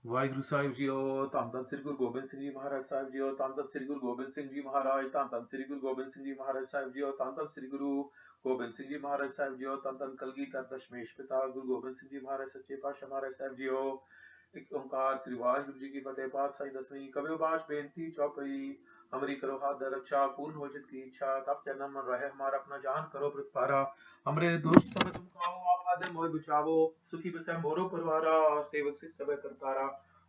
ਵਾਹਿਗੁਰੂ ਸਾਹਿਬ JIO. ਧੰਨ ਧੰਨ ਸ੍ਰੀ ਗੁਰੂ ਗੋਬਿੰਦ ਸਿੰਘ ਜੀ ਮਹਾਰਾਜ ਸਾਹਿਬ JIO. ਧੰਨ ਧੰਨ ਸ੍ਰੀ ਗੁਰੂ ਗੋਬਿੰਦ ਸਿੰਘ ਜੀ ਮਹਾਰਾਜ। ਧੰਨ ਧੰਨ ਸ੍ਰੀ ਗੁਰੂ ਗੋਬਿੰਦ ਸਿੰਘ ਜੀ ਮਹਾਰਾਜ ਸਾਹਿਬ ਜੀਓ। ਧੰਨ ਧੰਨ ਸ੍ਰੀ ਗੁਰੂ ਗੋਬਿੰਦ ਸਿੰਘ ਜੀ ਮਹਾਰਾਜ ਸਾਹਿਬ ਜੀਓ। ਧੰਨ ਧੰਨ ਕਲਗੀਧਰ ਦਸ਼ਮੇਸ਼ ਪਿਤਾ ਗੁਰੂ ਗੋਬਿੰਦ ਸਿੰਘ ਜੀ ਮਹਾਰਾਜ ਸੱਚੇ ਪਾਤਸ਼ਾਹ ਮਹਾਰਾਜ ਸਾਹਿਬ ਜੀਓ। ਇੱਕ ਓੰਕਾਰ ਸ੍ਰੀ ਵਾਹਿਗੁਰੂ ਜੀ ਕੀ ਫਤਿਹ। ਪਾਤਸ਼ਾਹੀ ਦਸਵੀਂ ਕਬਿਓ ਬਾਸ਼ बेनती चौपई। हमारी करो हाथ दर रक्षा पूर्ण हो चित की इच्छा तब चरण मन रहे हमारा अपना जान करो प्रतपारा। हमरे दुष्ट सब तुम खाओ आप आदर मोह बचावो सुखी बसै मोरो परवारा सेवक सिख सब करतारा।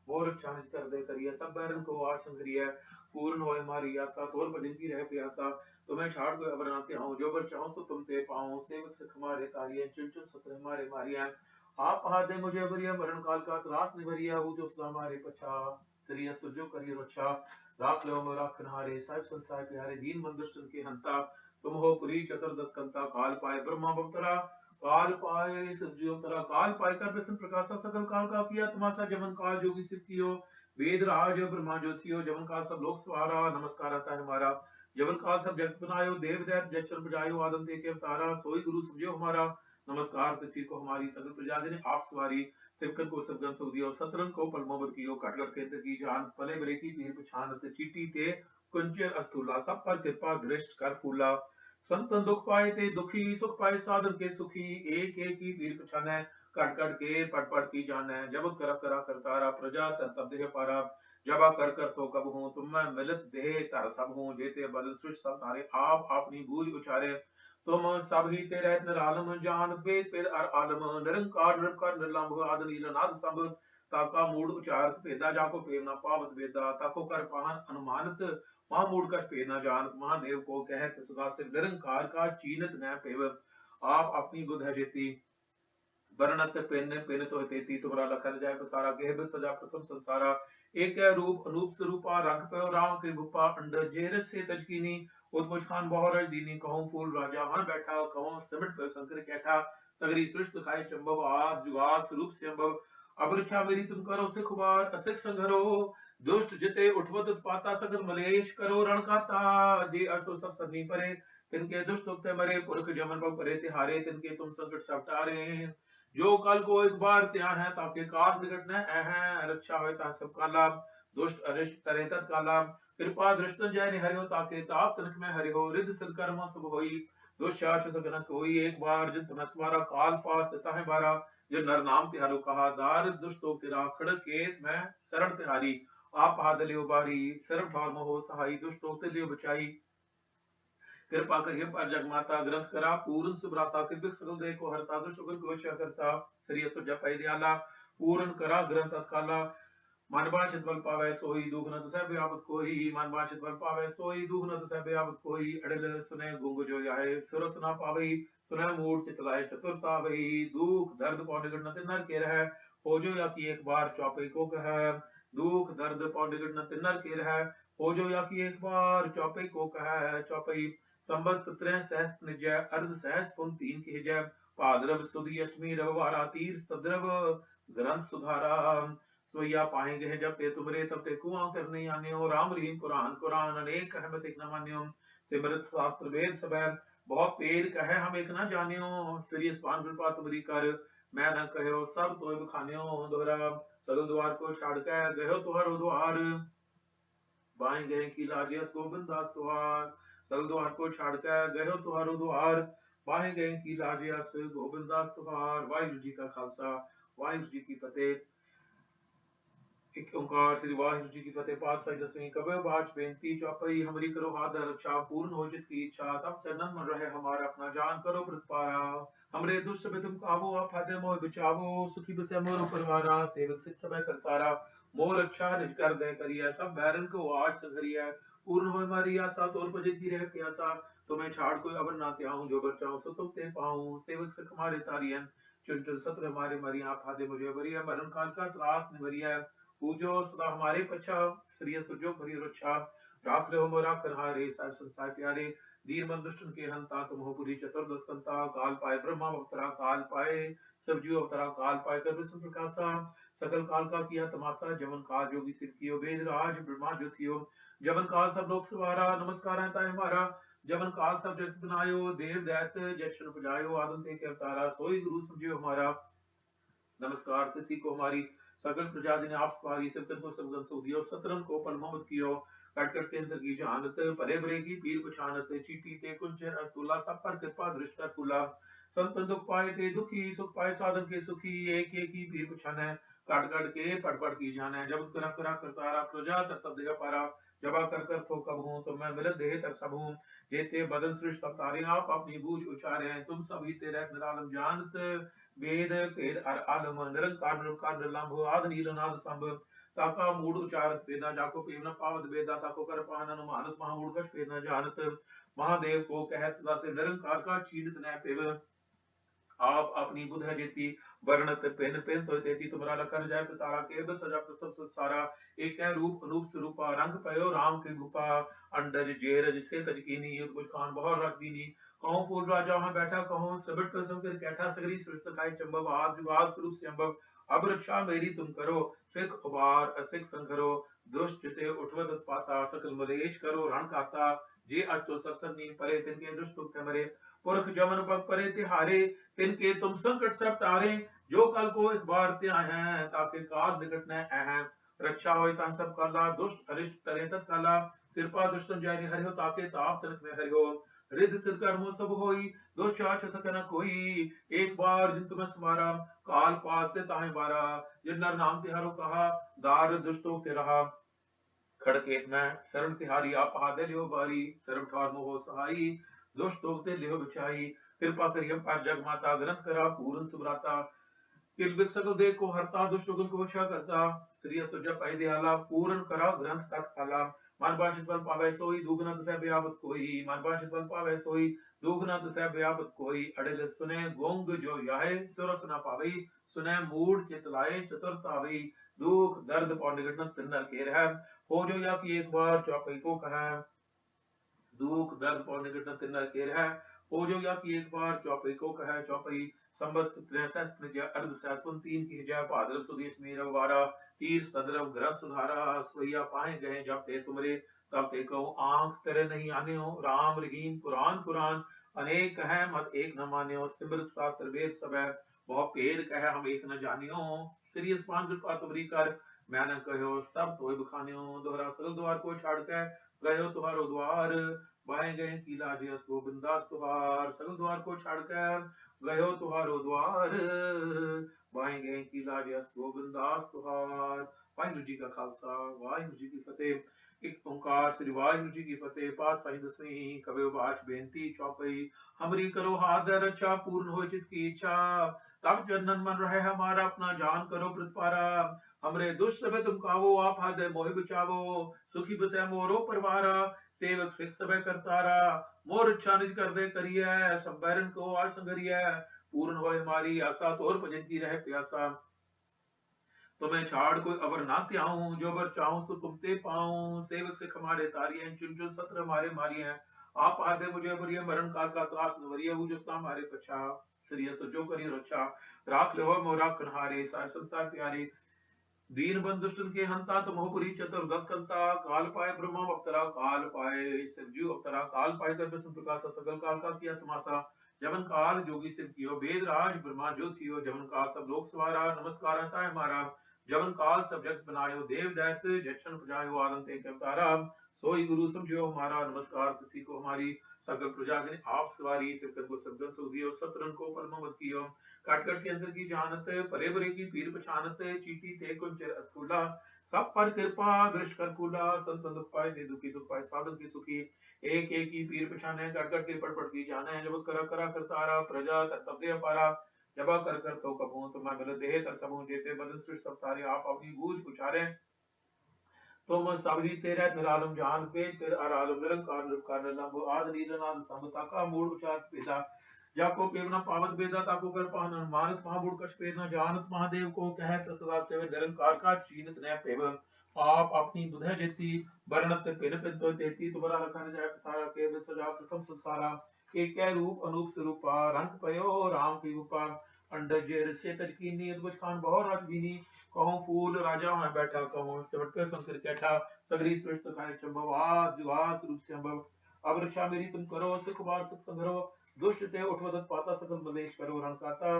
मोर रक्षा निज कर दे करिए सब बैरन को आर संगरिय पूर्ण होए हमारी आशा तोर भजन की रह प्यासा। तुम्हें छाड़ कोई अबर ना त्याऊं जो बर चाहूं सो तुम ते पाऊं सेवक सिख हमारे तारिये चुन चुन सत्र हमारे मारिया। आप हाथ मुझे बरिया मरण काल का त्रास निभरिया हूँ जो सदा हमारे पछा श्री तुझो करिए रक्षा। राख लो मोरा खनहारे साहिब संसार प्यारे दीन बंधुष्टन के हंता। तुम हो पुरी चतुर्दश कंता काल पाए ब्रह्मा बवतरा काल पाए सज्जियो तरा काल पाए कर प्रसन्न प्रकाशा सकल काल का किया तमाशा जमन काल जोगी सिर कियो। वेद राज ब्रह्मा ज्योतियो जमन काल सब लोक सवारा नमस्कार आता है हमारा। जमन काल सब जगत बनायो देव दैत जक्षर बजायो आदम ते के अवतारा सोई गुरु समझो हमारा। नमस्कार किसी को हमारी सगल प्रजा ने आप सवारी। सिमकन को सबगन सो दियो सतरन को पलमोबर कियो कटलट केंद्र की जान पले बरे की पीर पछान चीटी ते कुंजर अस्तूला सब पर कृपा दृष्ट कर फूला। संतन दुख पाए ते दुखी सुख पाए साधन के सुखी एक एक की पीर पछाने कट कट के पट पट की जाने जब कर करा करतारा प्रजा तब देह पारा। जबा कर तो कब हूँ तुम मैं मिलत देह तर सब हूँ जेते बल सृष्ट सब तारे आप अपनी बूझ उचारे। तुम सब ही तेरे निरालम जान वेद पेद अर आलम निरंकार निरंकार निर्लंभ आद नील नाद सब। ताका मूड उचारत भेदा जाको पेव न पावत वेदा ताको कर पाहन अनुमानत महामूड कश भेद न जानत महादेव को कहत सदा सिर निरंकार का चीनत न पेव। आप अपनी बुध है जेती वर्णत पिन पिन तो तेती तुम्हारा लखन जाय पसारा गेह सजा प्रथम संसारा। एक रूप अनूप स्वरूपा रंग पयो राम के भूपा अंडर जेरस से तजकीनी। उतमुज खान बहुरज दीनी कहूं फूल राजा वहां बैठा कहूं सिमट पे शंकर कैठा। सगरी सृष्ट खाए चंबव आज जुगार स्वरूप से अंबव। अब रक्षा मेरी तुम करो सिख बार असिख संघरो। दुष्ट जिते उठवत उत्पाता सगल मलेश करो रण खाता। जे असुर सब सन्नी परे तिनके दुष्ट उगते मरे पुरख जमन पग परे तिहारे तिनके तुम संकट सब टारे। जो कल को एक बार त्याग है ताके कार निकट न है रक्षा हो सब काला। दुष्ट अरिष्ट करे तत्काला कृपा दृष्टन जय ने हरियो ताके ताप तनक में हरियो रिद संकर्म सब होई। दुष्टाश सगन कोई एक बार जित तमस मारा काल पास है बारा। जो नर नाम तिहारो कहा दार दुष्टो तिरा खड़क केत मैं शरण तिहारी। आप हाथ लियो बारी शरण भाव मोह सहाई दुष्टो लियो बचाई। कृपा करिए पर जगमाता ग्रंथ करा पूर्ण सुभ्राता कृपक सकल देह को हरता दुष्ट को वश करता। श्री असुर जपै दयाला पूर्ण करा ग्रंथ तत्काला। मन बांछित बल पावै सोई दुख न दसै व्यापत कोई मन बांछित बल पावै सोई दुख न दसै व्यापत कोई। अड़ल सुने गुंग जो आए सुरस न पावई सुने मूड चित लाए चतुरता वही। दुख दर्द पौ निगट न नर के रह हो जो या की एक बार चौपे को कह। दुख दर्द पौ निगट न नर के रह हो जो या की एक बार चौपे को कह। चौपई संबत 17 सहस निजय अर्ध सहस पुन तीन के जय। भाद्रव सुदी अष्टमी रविवारा तीर सद्रव ग्रंथ सुधारा। सोया पाएंगे है जब ते तुमरे तब ते कुआं करने आन्यो। राम रहीम कुरान कुरान अनेक अहमत एक न मान्यो। सिमरत शास्त्र वेद सब बहुत पेड़ कहे हम एक न जानियो। श्री स्पान कृपा तुमरी कर मैं न कहो सब तो बखान्यो। दोहरा सगल द्वार को छाड़ के गयो तुहरो द्वार। बाएं गए की लाजियस गोविंद दास तुहार। सगल द्वार को छाड़ के गयो तुहारो द्वार। बाएं गए की लाजियस गोविंद दास तुहार। वाहिगुरु जी का खालसा वाहिगुरु जी की फतेह। एक ओंकार श्री वाहिगुरु जी की फतेह। पातशाही दसवीं कबीर बाच बेनती चौपई। हमारी करो हाथ रक्षा पूर्ण हो जित की इच्छा तब चरणन मन रहे हमारा अपना जान करो प्रतपारा। हमरे दुष्ट में तुम काबू आप फादे मोह बचावो सुखी बसे मोर परिवारा। सेवक सिख समय करतारा मोर रक्षा निज कर दे करिया सब बैरन को आज संघरिया। पूर्ण हो हमारी आशा तोर भजन की रह प्यासा। तुम्हें छाड़ कोई अबर ना त्याऊं जो बर चाहूं सो तुम ते पाऊं सेवक सिख हमारे तारियन चुन चुन सत्र हमारे मरिया आप फादे मुझे बरिया मरण काल का त्रास निवरिया। पूजो सदा हमारे पछा श्री सुजो भरी रक्षा। राख लो मोरा कन्हारे साहिब संसार प्यारे दीन बंधुष्टन के हंता तुम हो पुरी चतुर्दश कंता। काल पाए ब्रह्मा अवतरा काल पाए सब जीव अवतरा काल पाए कर विष्णु प्रकाशा। सकल काल का किया तमाशा जमन काल जोगी सिर कियो। वेद राज ब्रह्मा ज्योतियो जमन काल सब लोक सवारा। नमस्कार है ताय हमारा जमन काल सब जगत बनायो। देव दैत जक्षण पुजायो आदम ते के अवतारा सोई गुरु समझियो हमारा। नमस्कार किसी को हमारी सकल प्रजा ने आप सवारी सबकन को सबगन सो दियो सतरन को पल मोहम्मद कियो कट कट के अंदर की जहानत परे बरे की पीर पछानत चीटी ते कुंचर अस्तुल्ला सब पर कृपा दृष्टा तुला संत दुख पाए ते दुखी सुख पाए साधन के सुखी एक एक ही पीर पछाने काट काट के पढ़ पढ़ की जाने जब करा करा करतारा प्रजा तब देह पारा जबा कर थो कब हूँ तो मैं मिलत देह तर सब हूँ जेते बदन सृष्ट सब तारे आप अपनी बूझ उचारे हैं तुम सभी तेरे निरालम जानत वेद भेद आलम निरंकार निरंकार निर्लंभ आद नीलनाद संभ ताका मूड उचारत वेदा जाको पेवना पावत वेदा ताको कर पाहनन मानत महामूड कश वेदना जानत महादेव को कहत सदा से निरंकार का चीनत न पेव आप अपनी बुध है जेती वर्णत पेन पेन तो तेती तुम्हारा लखन जाय सारा केवल सजा प्रसव सारा एक है रूप अनूप स्वरूपा रंग पयो राम के रूपा अंडज जेरज से तजकीनी युद्ध कुछ खान बहुत रख दीनी कहो फूल राजा वहां बैठा कहो सबट कसम कर कैठा सगरी सृष्ट काय चंबव आज जुगाद स्वरूप से अंबव अब रक्षा मेरी तुम करो सिख उबार असिख संकरो दुष्ट ते उठवत पाता सकल मलेश करो रण खाता जे अज तो सत्सर नी परे तिनके दुष्ट तुम मरे पुरख जमन पग परे तिहारे तिनके तुम संकट सब तारे जो कल को इस बार त्या हैं ताकि काल निकट न अहम रक्षा हो सब काला दुष्ट अरिष्ट करे तत् काला कृपा दुष्ट जाय हरिहो ताके ताप तनक में हरिहो रिद सिर कर्मो सब होई दो चाच सकन कोई एक बार जिन तुम्हें समारा काल पास ते ताहे बारा जिन नर नाम तिहारो कहा दार दुष्टों के रहा खड़केत में शरण तिहारी आप हादे लियो बारी शरण ठार मोह सहाई दुष्टों ते लियो बिछाई कृपा करियम पर जग माता ग्रंथ करा पूर्ण सुब्राता किलबिक सकल देख को हरता दुष्टों को वशा करता श्री तुझ पै दयाला पूर्ण करा ग्रंथ तत् काला मन बांछित फल पावे सोई दुगना दसै व्यापत कोई मन बांछित फल पावे सोई दुगना दसै व्यापत कोई अड़ल सुने गोंग जो याहे सुरस न पावे सुने मूड चित लाए चतुरतावे दुख दर्द पौ निगटन तिन्नर के रह हो जो या कि एक बार चौपई को कहा दुख दर्द पौ निगटन तिन्नर के रह हो जो या कि एक बार चौपई को कहा चौपई संबत 63 अर्ध सहस्वन 3 की जय भाद्रव सुदेश मेरा वारा तीर सदरव ग्रह सुधारा सोया पाए गए जब ते तुमरे तब ते कहो आंख तेरे नहीं आने हो राम रहीम पुराण पुराण अनेक है मत एक न मान्यो सिमरत शास्त्र वेद सब है बहुत भेद कह हम एक न जानियो श्री स्पान कृपा तुमरी कर मैं न कहो सब तो बखानियो दोहरा सगल द्वार को छाड़ के गयो तुहारो द्वार बाहे गए कीला जस गोबिंदास तुहार सगल द्वार को छाड़ कर गयो तुहारो द्वार बाहे गए कीला जस गोबिंदास तुहार वाहिगुरु जी का खालसा वाहिगुरु जी की फतेह एक ओंकार श्री वाहिगुरु जी की फतेह पातशाही दसवीं कबे बाच बेनती चौपई हमरी करो हाथ रक्षा पूर्ण हो चित की इच्छा तब चंदन मन रहे हमारा अपना जान करो प्रतिपारा हमरे दुष्ट सब तुम कावो आप हाथ मोहि बचावो सुखी बसे मोरो परवारा सेवक सिख सब करतारा मोर इच्छा निज कर दे करिए सब बैरन को आज संगरिए पूर्ण होए हमारी आशा तोर भजन की रह प्यासा तो मैं छाड़ कोई अवर ना त्याऊं जो बर चाहूं सो तुम ते पाऊं सेवक सिख हमारे तारिये चुन चुन सत्र हमारे मारिये आप आदे मुझे बरिये मरण काल का त्रास नवरिये हूँ जो हमारे पछा श्री तो जो करी रक्षा राख ले मोरा कन्हारे सार संसार प्यारे दीन बंधुष्टन के हंता तो मोहपुरी चतुर्दश कंता काल पाए ब्रह्म अवतरा काल पाए शिवजू अवतरा काल पाए कर विष्णु प्रकाश सकल काल का किया तमाशा जवन काल जोगी सिर कियो वेद राज ब्रह्मा जो थियो जवन काल सब लोक सवारा नमस्कार है हमारा जवन काल सब जगत बनायो देव दैत जक्षण प्रजायो आनंद एक अवतारा सोई गुरु समझो हमारा नमस्कार किसी को हमारी सकल प्रजा ने आप सवारी सिरकन को सबदन सुधियो सतरन को परम मत कियो काट काट के अंदर की जानत परे बरे की पीर पछानत चीटी ते कुंचर अथुला सब पर कृपा दृष्ट कर फूला संत दुख पाए दे दुखी सुख पाए साधन की सुखी एक एक ही पीर पछाने काट काट के पढ़ की जाने जब करा करा करतारा प्रजा तब दे पारा जब कर तो कबू तो मैं मिल देह तर सबू जेते बदन सृष्ट सब तारे आप अपनी बूझ उचारे तुम सभी तेरे निरालम जान पे तेर अरालम निरंकार निरंकार निरलंभ आद नीलनाद समता का मूल उचार पेदा जाको पेवना पावत बेदा ताको कर पाहन मानत महाबुड़ कछ पेना जानत महादेव को कहत सदा सेव निरंकार का चीनत न पेव आप अपनी बुध जेती वर्णत पिन पिन तो तेती तुम्हारा रखन जाय सारा के सजा प्रथम संसारा एक रूप अनूप स्वरूपा रंग पयो राम की रूपा अंडज से तजकीनी अद्भुत खान बहुत रस दीनी कहूं फूल राजा वहां बैठा कहूं सिमट कर शंकर कैठा सगरी सृष्ट खाए चंबव आज जुआस रूप से अंबव अब रक्षा मेरी तुम करो सुख बार सुख संग्रह दुष्ट ते उठवदत पाता सकल मलेश करो रण काता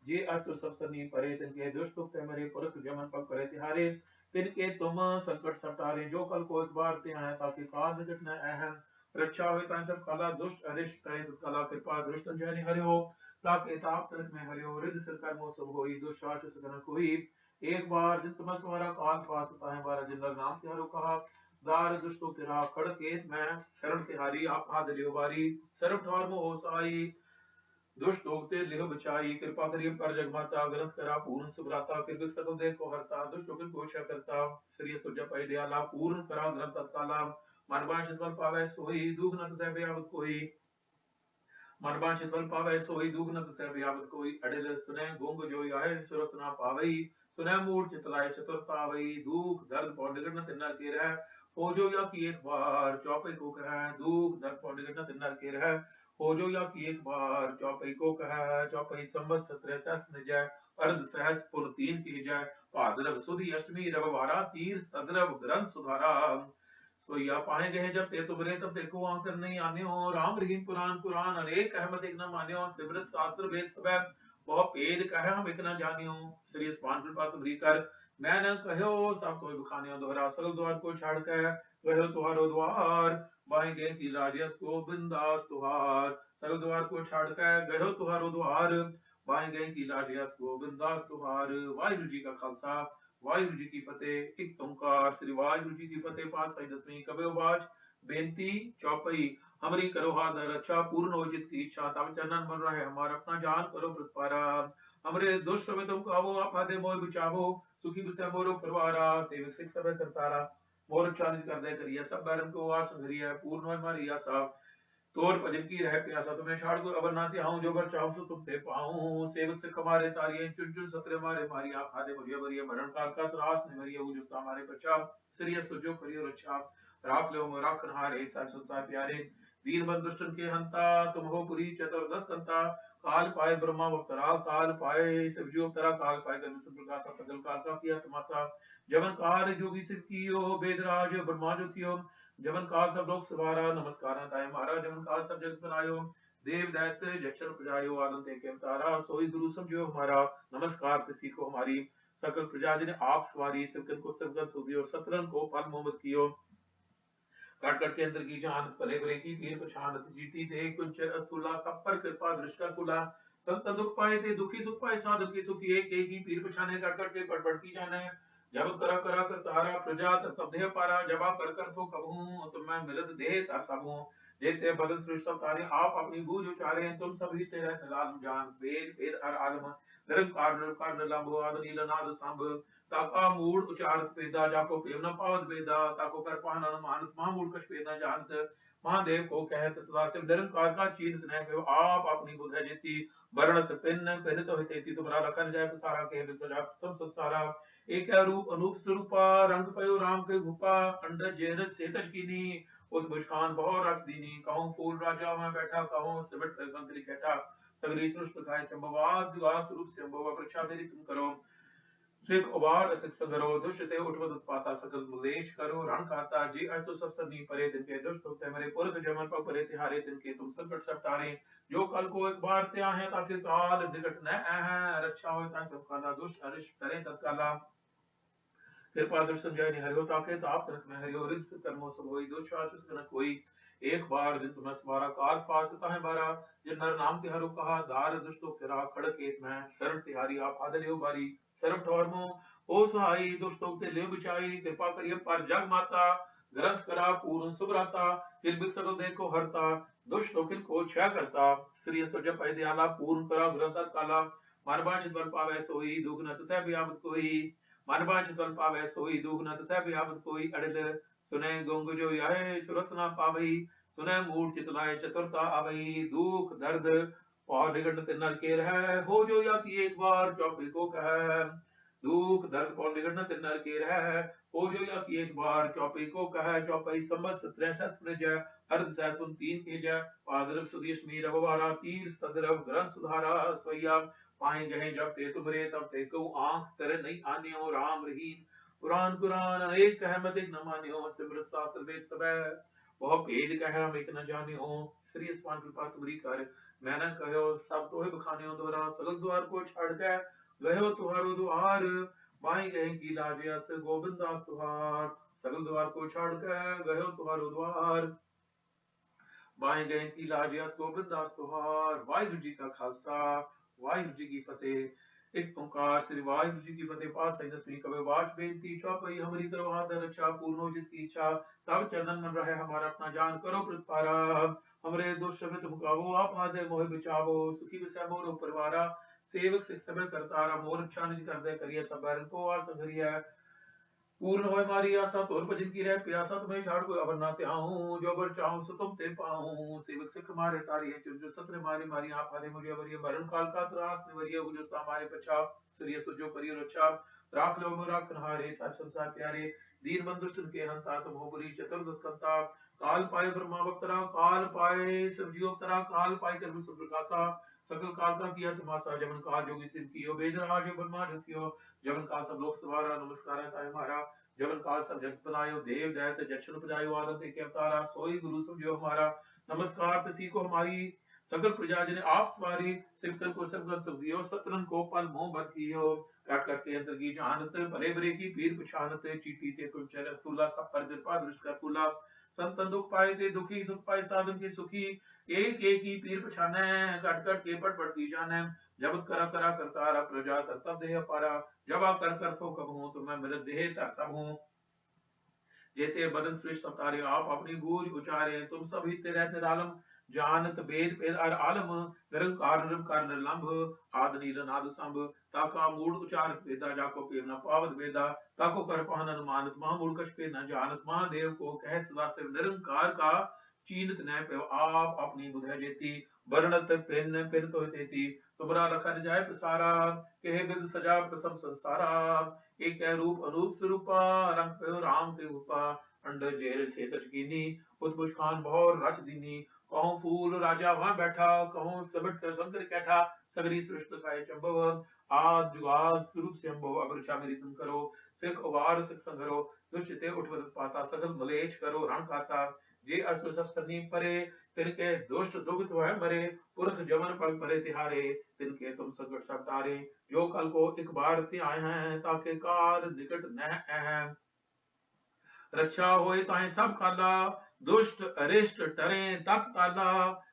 जे अस्त्र सब सनी परे तिनके दुष्ट उगते मेरे पुरख जमन पग करे तिहारे तिनके तुम संकट सटारे जो कल को एक बार ते आए ताकि काल निकट न अहम रक्षा हुए ताकि सब कला दुष्ट अरिष्ट करे कला कृपा दृष्ट जय हरिओ ताकि ताप तरत में हरिओ रिद सिर कर्मो सब होई दुष्ट सकन कोई एक बार जिन तुम सवारा काल पात ताहे बारा जिंदर नाम के हरो कहा दार दुष्टो तेरा खड़ केत में शरण तिहारी आप हाथ लियो बारी सर्व ठौर मो ओसाई दुष्ट उगते लिह बचाई कृपा करिए पर जगमाता ग्रंथ करा पूर्ण सुभ्राता फिर सको देखो हरता दुष्ट उगिर कोशा करता श्री तुझ पै दयाला पूर्ण करा ग्रंथ तत्काला मनवांछ फल पावै सोई दुख नत सह व्यावत कोई मनवांछ फल पावै सोई दुख नत सह व्यावत कोई अडिल सुने गुंग जोई आए सुरसना पावई सुने मूड चितलाय चतुरता वई दुख दर्द पौ निगट न तिन्नर के रह हो जो या की एक बार चौपे को कह दुख दर्द पौ निगट न तिन्नर के रह हो जो या की एक बार चौपई को कह चौपई संवत 17 सहस निजय अर्ध सहस पुर 3 की जय भाद्रव सुदी अष्टमी रविवारा तीर्थ तद्रव ग्रंथ सुधारा सोया पाए गए जब ते तुमरे तब देखो आंकर नहीं आन्यो राम रहीम पुराण पुराण अनेक अहमद एक न मान्यो सिमरत शास्त्र वेद सब बहुत पेद कह हम एक न जानियो श्री स्पान कृपा तुमरी कर मैं न कहो सब तो बखानियो दोहरा सगल द्वार को छाड़ के कहो तुहारो द्वार बाएं गए की राजस को बिंदास तुहार सगल द्वार को छाड़ के गयो तुहारो द्वार बाएं गए की राजस को बिंदास तुहार वाहिगुरु जी का खालसा वाहिगुरु जी की फतेह एक ओंकार श्री वाहिगुरु जी की फतेह पाठ साई दसवीं कबे बाज बेनती चौपई हमारी करो हाथ रक्षा पूर्ण हो जित की इच्छा तब चरणन मन रहे हमारा अपना जान करो प्रतिपारा हमरे दुष्ट समय तुम कावो आप आदे मोह बचावो सुखी बसे मोरो परवारा सेवक सिख सब करतारा मोर चालित कर दे करिया सब बैरम को आस धरिया पूर्ण हो हमारी आशा तोर भजन की रह प्यासा तुम्हें छाड़ को अबर नाते आऊं जो बर चाहूं सो तुम ते पाऊं सेवक से कमारे तारिये चुन चुन सतरे मारे मारी आप खादे मुझे बरिए मरण काल का त्रास ने मरिए वो जो हमारे बचा श्री जो करियो रक्षा राख लो मो राखन हारे साथ संसार प्यारे वीर बंदुष्टन के हंता तुम हो पुरी चतुर्दश कंता काल पाए ब्रह्मा अवतरा काल पाए शिवजी अवतरा काल पाए कर विष्णु प्रकाशा सगल काल का किया तमाशा जवन कार जोगी सिर कियो वेदराज ब्रह्मा जो थियो जवन काल सब लोग सवारा नमस्कार ताय महाराज जवन काल सब जगत बनायो देव दैत्य जक्षर प्रजायो आनंद के अवतारा सोई गुरु समझो हमारा नमस्कार किसी को हमारी सकल प्रजा जिन्हें आप सवारी सिरकन को सबगत सुधियो सतरन को फल मोहम्मद कियो काट काट के अंदर की जान भले भले की पीर पछान जीती दे कुंचर अस्तुला सब पर कृपा दृष्टा कुला संत दुख पाए थे दुखी सुख पाए साधु की सुखी एक ही पीर पछाने काट काट के पट की जाने जब करा करा कर तारा प्रजा तब देह पारा जबा कर तो कबहू तुम मैं मिलत देह ता सबू जेते बदन सृष्टि तारे आप अपनी बूझ उचारे तुम सभी तेरा लाल जान वेद वेद हर आलम निरंकार निरंकार निलंब आद नील नाद सांभ ताका मूड उचारत पेदा जाको पेव न पावत वेदा ताको कर पान मानत महामूल कछ पेदा जानत महादेव को कहत सदा शिव निरंकार का चीन स्नेह पे आप अपनी बुध जेती वर्णत पिन तो हितेती तुम्हारा रखन जाय सारा के सजा तुम संसारा एक रूप अनूप स्वरूपा रंग पयो राम के भूपा अंडर जेरत सेतज कीनी उस बुझखान बहुत रस दीनी कहूं फूल राजा में बैठा कहूं सिमट संतरी कहता सगरी सृष्ट खाए चंबवाद जुगा स्वरूप से अंबवा प्रक्षा मेरी तुम करो सिख उबार असिक सगरो दुष्टते उठवत उत्पाता सकल मुलेश करो रण खाता जी अज तो सब सनी परे दिन के दुष्ट होते मेरे पुरख जमन पर परे तिहारे दिन के तुम संकट सब तारे जो कल को एक बार त्या है ताकि काल निकट न है रक्षा हो ता सब काला दुष्ट अरिष्ट करे तत्काला कृपा दर्शन जय हरिओ ताके ताप तरक में हरिओ रिद कर्मो सब होई दो शास न कोई एक बार दिन तुम स्मारा काल पासता है बारा जिन नर नाम के हरो कहा दार दुष्टो फिरा खड़क एक में शरण तिहारी आप आदलियो बारी सर्व ठौरमो ओ सहाई दुष्टों के ले बचाई कृपा करिए पर जग माता ग्रंथ करा पूर्ण सुभराता फिर बिक सको देखो हरता दुष्ट होकिन को क्षय करता श्री जप पै दयाला पूर्ण करा ग्रंथ काला मानवांच बल पावे सोई दुख नत सह व्यापत कोई मनवांच बल पावे सोई दुख नत सह व्यापत कोई अड़िल सुने गुंग जो आए सुरसना पावई सुने मूड चितलाए चतुरता आवई दुख दर्द और निकट नर के रह हो जो या कि एक बार चौपी को कह दुख दर्द और निकट नर के रह हो जो या कि एक बार चौपी को कह चौपई संबत 63 अर्ध सहसुन 3 के जय पादरव सुदेश मीर अववारा तीर सदरव ग्रंथ सुधारा सोया पाए गए जब ते तुमरे तब ते को आंख तेरे नहीं आन्यो राम रहीन पुराण पुराण एक अहमद एक न मान्यो सिमरत शास्त्र वेद सब बहुत भेद कह हम एक न जान्यो श्री स्पान कृपा तुमरी कर मैं न कहो सब तोहे बखानियों दोहरा, सगल द्वार को छाड़ के गयो तुहारो द्वार, बाई गए की लाज अस गोबिंद दास तुहार, सगल द्वार को छाड़ के गयो तुहारो द्वार, बाई गए की लाज अस गोबिंद दास तुहार। वाहिगुरु जी का खालसा, वाहिगुरु जी की फतेह। एक ओंकार श्री वाहिगुरु जी की फतेह। पाठ सही दसवीं कबे वाच बेनती चौपई हमारी करो आदर रक्षा, पूर्ण हो जिसकी इच्छा तब चरणन मन रहे हमारा, अपना जान करो प्रतारा, हमरे दुष्ट मुकावो आप आदे मोहि बचावो, सुखी विषय मोर परिवारा, सेवक सिख समय करतारा, मोर इच्छा निज कर दे करिए सब बैरन को आर संघरिया, पूर्ण होय मारी आशा तोर भजन की रह प्यासा, तुम्हें छाड़ कोई अवर ना त्याहूं, जो बर चाहूं सो तुम ते पाऊं, सेवक सिख मारे तारी है चुन जो सत्र मारी मारी आप आदे मुझे वरिय मरण काल का त्रास निवरिय हो जो हमारे बचाव, श्री सुजो करियो रक्षा, राख लो मोरा कन्हारे साहिब संसार प्यारे, दीन बंधु सुन के हंता तुम हो बुरी चतुर्दश कंता, काल पाए ब्रह्मा वक्तरा, काल पाए शिवजी अवतरा, काल पाए कर विष्णु प्रकाशा, सकल काल का किया तमाशा, जमन काल जोगी सिद्ध कियो, वेद राज ब्रह्मा रथियो, जमन काल सब लोक सवारा, नमस्कार है ताय हमारा, जमन काल सब जगत बनायो, देव दैत जक्षण उपजायो, आदत एक अवतारा, सोई गुरु समझो हमारा, नमस्कार तसी को हमारी, सकल प्रजा जिन्हें आप सवारी, सिमटन को सबगत सब दियो, सतरन को पल मोह बद कियो, काट करके अंतर की जानत, भले भले की पीर पछानत, चीटी ते कुल चर स्तूला, सब पर कृपा दृष्ट कर तुला, संतन दुख पाए थे दुखी, सुख पाए साधन के सुखी, एक एक ही पीर पछाने, कट कट के पट पट की जाने, जब करा करा करतारा, प्रजा तब देह पारा, जब कर कर तो कब हूं, तो मैं मृत देह तर सब हूं, जेते बदन श्रेष्ठ अवतारे, आप अपनी गूंज उचारे, तुम सब हिते रहते निरालम, जानत वेद पेद अर आलम, निरंकार निरंकार निर्लंभ, आद नील नाद संभ, ताका मूड उचारत वेदा, जाको पेर न पावत वेदा, ताको कर पहन अनुमानत, महामूड कछ पे न जानत, महादेव को कह सदा शिव निरंकार का, चीनत न पे आप अपनी बुध जेती, वर्णत पिन पिन तो तेती, तुमरा रखन जाय प्रसारा, कहे बिद सजा प्रथम संसारा, एक रूप अनूप स्वरूपा, रंग पे राम के रूपा, अंड जेर से तजकीनी, उत्पुष खान भौर रच दीनी, कहूं फूल राजा वहां बैठा, कहूं सबट कर शंकर कैठा, सगरी सृष्टि का चंबव, आज जुगाद स्वरूप से अम्भव, अब ऋषा मेरी तुम करो, सिख उबार सिख संघरो, दुष्ट उठवत पाता, सकल मलेच करो रण खाता, जे अश्व सब सन्नी परे, तिनके दुष्ट दुखित वह मरे, पुरख जमन पग परे तिहारे, तिनके तुम संकट सब तारे, जो कल को एक बार ते आए हैं, ताके कार निकट न अहम, रक्षा होए ताहे सब काला, दुष्ट अरिष्ट टरे तप काला,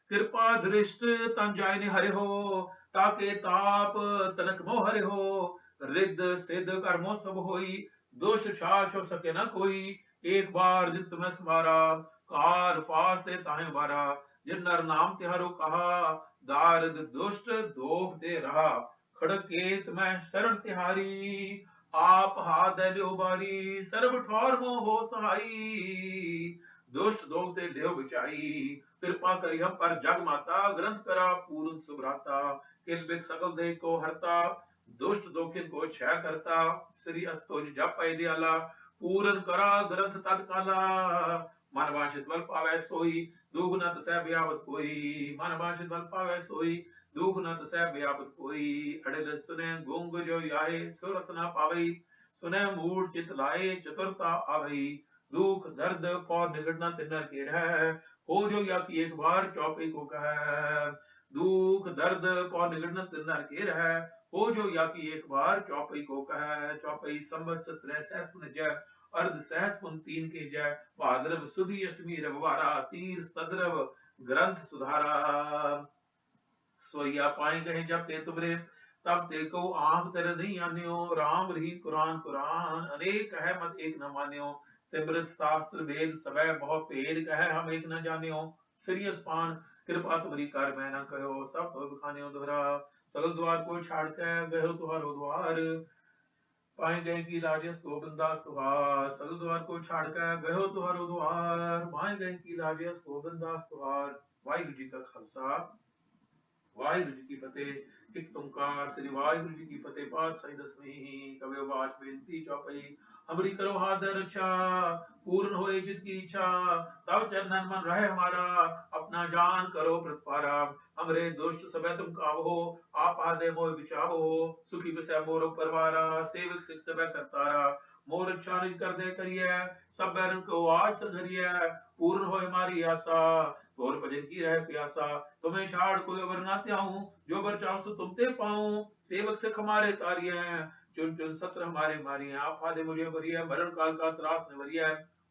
कृपा दृष्ट तन जाय ने हरे हो, ताके ताप तनक मोह हरे हो, रिद्ध सिद्ध कर्मो सब होई, दोष छाछ हो सके न कोई, एक बार जित में समारा, काल फास ते ताहे वारा, जिन नर नाम तिहारो कहा, दारद दुष्ट दोख ते रहा, खड़क केत में शरण तिहारी, आप हाथ लियो बारी, सर्व ठौर मोह हो सहाई, दुष्ट दोगते देव बचाई, कृपा करी हम पर जग माता, ग्रंथ करा पूर्ण सुभ्राता, किल बिक सकल देह को हरता, दुष्ट दोखिन को क्षय करता, श्री अस्तोज जप पै दयाला, पूर्ण करा ग्रंथ तत्काला, मन वांछित बल पावै सोई, दुख न सह ब्यावत कोई, मन वांछित बल पावै सोई, दुख न तसै व्यापत कोई, अड़िल सुने गुंग जो आए, सुरस न पावई, सुने मूड चित लाए, चतुरता आवई, दुख दर्द पौ निगड़ना तिन्नर के रह, हो जो या की एक बार चौपई को कह, दुख दर्द पौ निगड़ना तिन्नर के रह, हो जो या की एक बार चौपई को कह, चौपई संवत सत्रह सहस पुन जय, अर्ध सहस पुन तीन के जय, भाद्रव सुदी अष्टमी रविवारा, तीर सद्रव ग्रंथ सुधारा, सोया पाए गए जब ते तुमरे, तब ते को आंख तेरे नहीं आन्यो, राम रही कुरान कुरान, अनेक है मत एक न मान्यो, सिमरत शास्त्र वेद सवै बहुत भेद कह हम एक न जान्यो, श्री पान कृपा तुम्हारी कर मैं न कहो, सब तो बखान्यो दोहरा, सगल द्वार को छाड़ के गयो तुहारो द्वार, पाए गए की राजस गोविंदास तुहार, सगल द्वार को छाड़ के गयो तुहारो द्वार, पाए गए की राजस गोविंदास तुहार। वाहिगुरु जी का खालसा, वाहिगुरु जी की फतेह। एक ओंकार श्री वाहिगुरु जी की फतेह। पाठ सही दसवीं कवि वाच बेनती चौपई हमरी करो हाथ रक्षा, पूर्ण होए जित की इच्छा, तब चरणन मन रहे हमारा, अपना जान करो प्रतपारा, हमरे दुष्ट सबे तुम कावो, आप आदे मोह बिचावो, सुखी विषय मोर परवारा, सेवक सिख सबे करतारा, मोर इच्छा निज कर दे करिए, सब बैरन को आज संघरिए, पूर्ण होए हमारी आशा, तोर भजन की रह प्यासा, तुम्हें छाड़ कोई अवर ना त्याऊं, जो बर चाहूं सो तुम ते पाऊं। सेवक सिख हमारे तारिय, चुन चुन सत्र हमारे मारिय, आप आदे मुझे वरिय, मरण काल का त्रास न वरिय,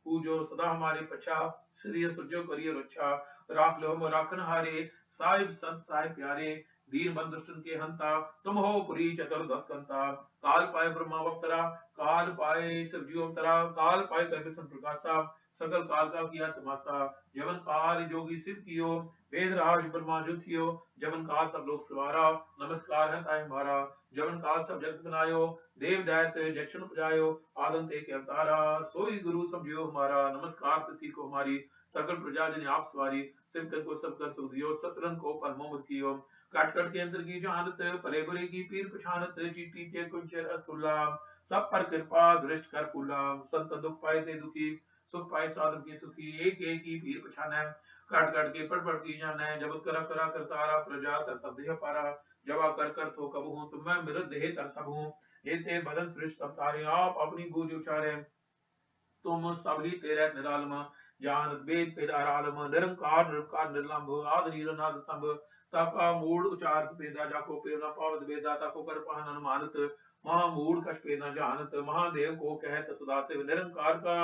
पूजो सदा हमारे पछा, श्री सुजो करिय रक्षा, राख लो हम राखन हारे, साहिब संत साहिब प्यारे, दीन बंधु दुष्टन के हंता, तुम हो पुरी चतुर्दश कंता, काल पाए ब्रह्मावक्तरा, काल पाए शिवजी अवतरा, काल पाए कर प्रकाशा, सकल काल का किया तमाशा, जवन काल जोगी सिद्ध कियो, वेद राज ब्रह्मा जो थियो, जवन काल सब लोग सवारा, नमस्कार है ताहि हमारा, जवन काल सब जगत बनायो, देव दैत जक्षण उपजायो, आदम ते के अवतारा, सोई गुरु समझियो हमारा, नमस्कार तिथि को हमारी, सकल प्रजा जन आप सवारी, सिमकन को सब कर सुख दियो, सतरन को परमो मत कियो, काट कट के अंदर की जानत, भले बुरे की पीर पछानत, चीटी के कुंचर अस्तुल्ला, सब पर कृपा दृष्ट कर फूला, संत दुख पाए ते दुखी, सुख पाए साधन की सुखी, एक एक की पीर पछाना, काट काट के पढ़ की जाना है, जब करा करा करतारा, प्रजा कर देह पारा, जवा कर थो कब हूँ, तुम मैं मृद देह तर सब हूँ, ये ते बदन सृष्ट सब तारे, आप अपनी बूझ उचारे, तुम सभी तेरे निरालम, ज्ञान वेद पेद आरालम, निरंकार निरंकार निर्लंब, आदि नीलनाद संभ, ताका मूड उचार पेदा, जाको पेदा पावत वेदा, ताको कर पाहन अनुमानत, महामूड कश पेदा जानत, महादेव को कहत सदा शिव, निरंकार का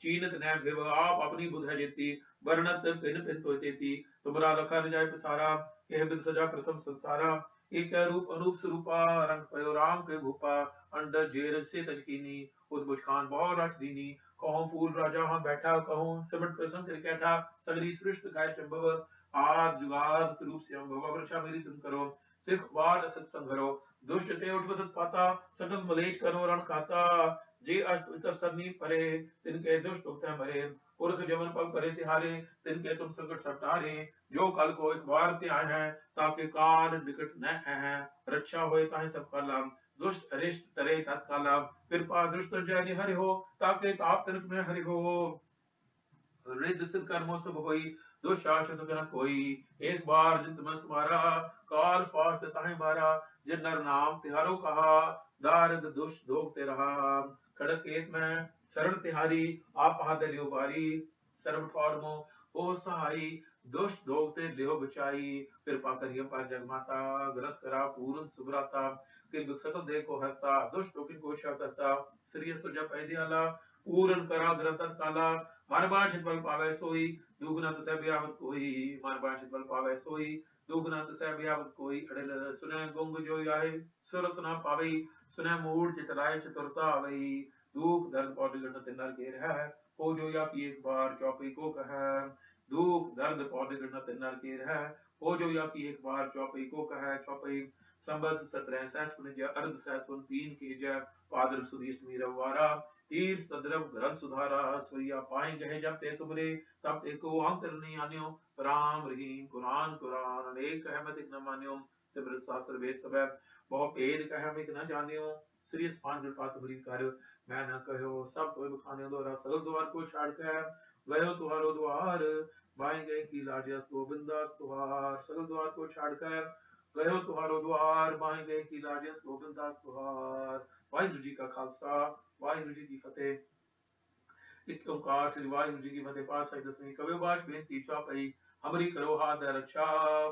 चीनत न भिव, आप अपनी बुध है जेती, वर्णत पिन पिन तो तेती, तुमरा लखा न जाय पसारा, कह बिद सजा प्रथम संसारा, एक रूप अनूप स्वरूपा, रंग पयो राम के भूपा, अंडर जेर से तजकीनी, उद्भुज खान बहुत रच दीनी, कहूं फूल राजा हाँ बैठा, कहूं सिमट प्रसन्न कैठा, सगरी सृष्ट गाय चंबव, आद जुगाद स्वरूप से अम्भव, वर्षा मेरी तुम करो, सिख वार असत संघरो, दुष्ट ते उठवत पाता, सकल मलेश करो रण खाता, जे अस्त उतर सरनी परे, तिनके दुष्ट उगते मरे, पुरख जमन पग परे तिहारे, तिनके तुम संकट सब टारे, जो कल को एक बार ते आए हैं, ताके काल निकट न है, रक्षा होए ताहे सब काला, दुष्ट अरिष्ट तरे तत्काला, कृपा दृष्ट जय हरि हो, ताके ताप तनक में हरि हो, रिद्ध सिद्ध कर्मों सब होई, दुशासन सकन कोई, एक बार जित में समारा, काल फास ताहे मारा, जिन नर नाम तिहारो कहा, दारद दुष दोगते रहा, खड़क एक में शरण तिहारी, आप हाथ लियो बारी, सर्व फॉर्मो ओ सहाई, दुष्ट दोगते लियो बचाई, कृपा करियो पर जगमाता, ग्रत करा पूर्ण सुभराता, कि सकल देह को हरता, दुष्ट टोकिन को शा करता, श्री सुजा पैदियाला, पूर्ण करा ग्रतन काला, मन बांछित बल पावे सोई, दुगुनत से ब्यावत कोई, मन बांछित बल पावे सोई, दुगुनत से ब्यावत कोई, अड़ल सुने गुंग जो आए, सुरत ना पावे, सुने मूड चितलाय चतुरता आवई, दुख दर्द पौधे गणत नर घेर है, हो जो या पी एक बार चौपई को कह, दुख दर्द पौधे गणत नर घेर है, हो जो या पी एक बार चौपई को कह, चौपई संबत 17 सहस पुनिज अर्ध सहस 3 के जय, पादर सुधीश मीरवारा, तीर सद्रव ग्रंथ सुधारा, सोया पाए गहे जब ते तुमरे, तब ते को अंतर नहीं आन्यो, राम रहीम कुरान कुरान अनेक कह मत न मान्यो, सिमर शास्त्र वेद सब बहु भेद कह मित न जानियो, श्री स्पान कृपा तुमरी कार्य, मैं न कहो सब कोई बखाने द्वारा, सगल द्वार को छाड़ कर गयो तुहारो द्वार, बाएं गए की लाजियस गोविंदास तुहार, सगल द्वार को छाड़ कर गयो तुहारो द्वार, बाएं गए की लाजियस गोविंदास तुहार, वाहिगुरु जी का खालसा, वाहिगुरु जी की फतेह। एक ओंकार श्री वाहिगुरु जी की फतेह। पाठ साहिब दसवीं कवि बाश बेनती चौपई, हमरी करो हाथ रक्षा,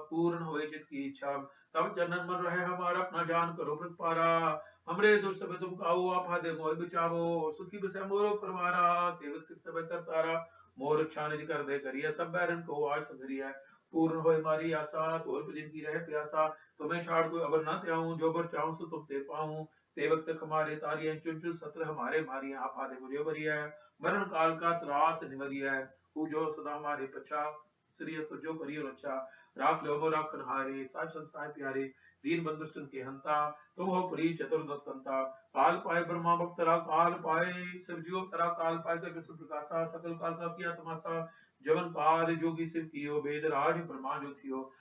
पूर्ण होए चित की इच्छा, तब चरणन मन रहे हमारा, अपना जान करो पारा, हमरे दुष्ट सब तुम काऊ, आप हाथे मोह बचावो, सुखी बसे मोरो परवारा, सेवक सिख सब करतारा, मोर रक्षा निधि कर दे करिया, सब बैरन को आज संगरिया, पूर्ण होए मारी आशा, तोर भजन की रहे प्यासा, तुम्हें छाड़ कोई अबर ना त्याऊं, जो बर चाहूं सो तुम ते पाऊं, सेवक सिख हमारे तारिय, चुन चुन सत्र हमारे मारिय, आप आदे मुझे बरिय, मरण काल का त्रास निवरिय, पूजो सदा हमारे पछा, श्री तुझो करियो रक्षा, राख लो राखन हारे, साहिब संत साहिब प्यारे, दीन बंधुष्टन के हंता, तुम हो पुरी चतुर्दश कंता, काल पाए ब्रह्मा भक्तरा, काल पाए शिवजियो तरा, काल पाए कर विष्णु प्रकाशा, सकल काल का किया तमाशा, जवन काल जोगी शिव कियो, वेद राज ब्रह्मा जो थियो,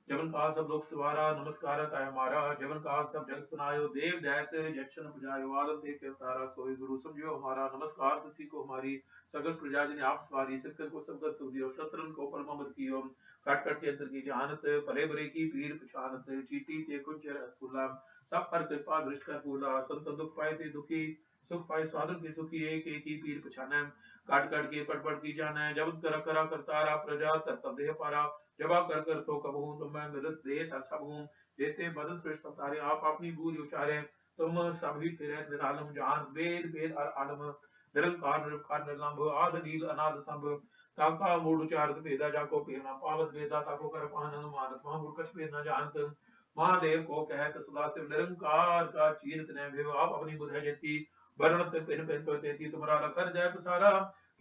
जवन काल सब लोग सवारा, नमस्कार है हमारा, जवन काल सब जगत बनायो, देव दैत यक्षण पुजायो, आलम देख के अवतारा, सोई गुरु समझो हमारा, नमस्कार तुझी को हमारी, सगल प्रजा जिन्हें आप सवारी, सिक्कर को सबकर सुधियो, सत्रन को परमत कियो, कट कट के अंतर की जहानत, परे बरे की पीर पछानत, चीटी के कुंचर अस्तुला, सब पर कृपा दृष्ट कर फूला, संत दुख पाए थे दुखी, सुख पाए साधु के सुखी, एक एक ही पीर पछाना, काट काट के पट पट की जाना है, जब करा करा करतारा प्रजा तब देह पारा, जबा कर तो कबहू तुम मैं मदद दे सब हूँ, देते बदन श्रेष्ठ अवतारे, आप अपनी बूझ उचारे, तुम सभी तेरे निरालम जान, वेद वेद और आलम, निरंकार निरंकार निर्लंब, आद नील अनाद संभ, ताका मूड उचारत वेदा, जाको पेरना पावत वेदा, ताको कर पानन मानत महामूर्ख कछ पेरना जानत, महादेव को कहत सदा शिव निरंकार का चीरत न भेव, आप अपनी बुध है जेती, वर्णत पिन पिन तो तेती, तुम्हारा रखर जय पसारा,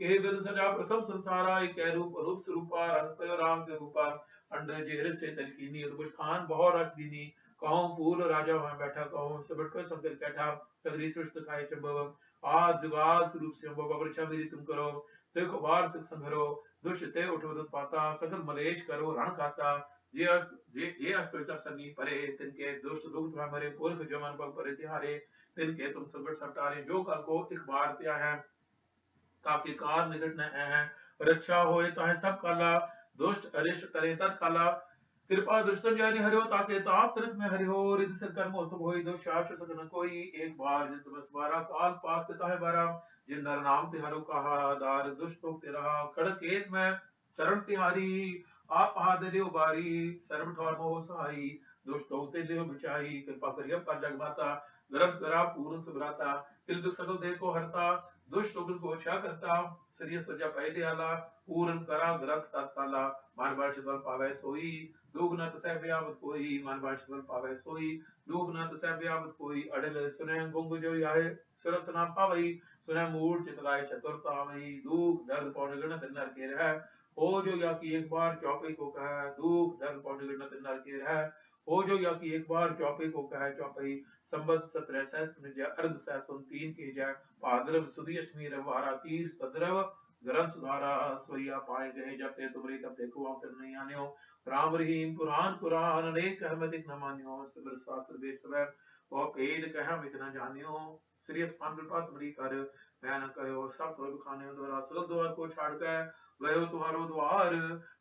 के बिल सजा प्रथम संसारा, एक रूप रूप स्वरूपा, रंग पे राम के रूपा, अंडर जेर से तजकीनी, उर्बुज खान बहुत रच दीनी, कहूं फूल राजा वहां बैठा, कहूं सबट पे संकर कैठा, सगरी सृष्ट खाए चंबव, आज जुगाद स्वरूप से अंबव, वर्षा मेरी तुम करो, सिख वार सिख संघरो, दुष्ट ते उठो पाता, सकल मलेश करो रण खाता, जे अस्तोता सनी परे, तिनके दुष्ट दुख मरे, पुरख जमन पग परे तिहारे, तिनके तुम संकट सटारे, जो कल को एक बार त्या है, ताकि काल निकट न है, रक्षा होए ताहे सब काला, दुष्ट अरिष्ट करे तत् काला, कृपा दुष्टम जानि हरियो, ताके ताप तरक में हरियो, रिद से कर्म सब होई, दो शाश सकन कोई, एक बार जित बस बारा, काल पास ताहे बारा, जिन नर नाम तिहारो कहा, दार दुष्टों तेरा, खड़केत में शरण तिहारी, आप हाथ दे उबारी, सर्व ठौर मोह सहाई, दुष्टों ते देव बचाई, कृपा करिय पर जग माता, गर्भ करा पूर्ण सुभ्राता, तिल दुख सकल देह को हरता, दुष्ट उग्र को अच्छा करता, श्रेयस प्रजा पै दयाला, पूर्ण करा ग्रंथ तत्काला, मान वर्ष बल पावै सोई, दुगना तसै व्यावत कोई, मान वर्ष बल पावै सोई, दुगना तसै व्यावत कोई, अड़ल सुनै गुंग जो आए, सुरस ना पावई, सुनै मूढ़ चितलाय चतुरता मई, दुख दर्द पौन गणत नर के रह, हो जो या की एक बार चौपे को कह, दुख दर्द पौन गणत नर के रह, हो जो या की एक बार चौपे को कह, चौपई संबत 17 सहस्त्र अर्ध सहस्त्र 3 के जय, भाद्रव सुदी अष्टमी रविवारा, तीर सद्रव ग्रंथ सुधारा, स्वरिया पाए गए जब ते तुमरी तब देखो आप नहीं आन्यो, राम रहीम पुराण पुराण अनेक कहमतिक न मान्यो, सबर शास्त्र वेद सबर और पेद कह मिक न जान्यो, श्री अस्थान कृपा तुमरी कर, मैं न कहो सब तो खाने द्वारा, सगल द्वार को छाड़ कर गयो तुम्हारो द्वार,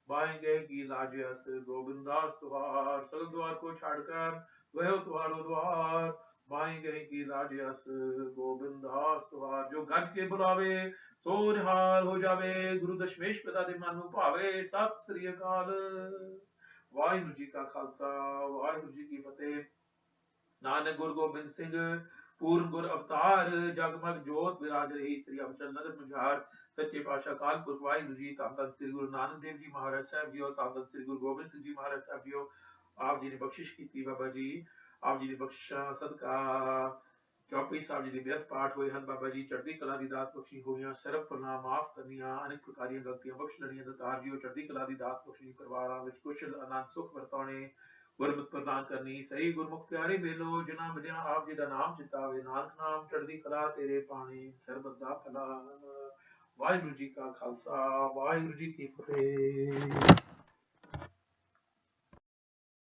बाएं गए की लाज अस गोविंदास तुहार, सगल द्वार को छाड़ कर गयो तुम्हारो द्वार, बाएं गए की लाज अस गोविंदास तुहार, जो गज के बुलावे सो निहाल हो जावे, गुरु दशमेश पिता दे मनु भावे, सत श्री अकाल। वाहिगुरु जी का खालसा, वाहिगुरु जी की फतेह। नानक गुरु गोबिंद सिंह पूर्ण गुर अवतार, जगमग जोत विराज रही, श्री अमचल नगर मझार, सच्चे पातशाह काल पुरख वाहिगुरु जी, धन धन श्री गुरु नानक देव जी महाराज साहब जी, और धन धन श्री गुरु गोबिंद सिंह जी महाराज साहब जी, आप जी ने बख्शिश की बाबा जी, आप जी ने बख्शिशा सदका चौपई साहब जी के व्यर्थ पाठ हुए हैं, बाबा जी चढ़ती कला की दात बख्शी हुई, सरब करना माफ करनिया, अनेक प्रकार गलतियां बख्श लड़ियां, दतार जी चढ़ती कला की दात बख्शी, परिवार कुशल आनंद सुख वरताने, गुरमुख प्रदान करनी, सही गुरमुख प्यारे मेलो, जिना मिलिया आप जी का नाम चितावे, नानक नाम चढ़ती कला तेरे पानी, सरबत दा भला। वाहिगुरु जी का खालसा, वाहिगुरु जी की फतेह।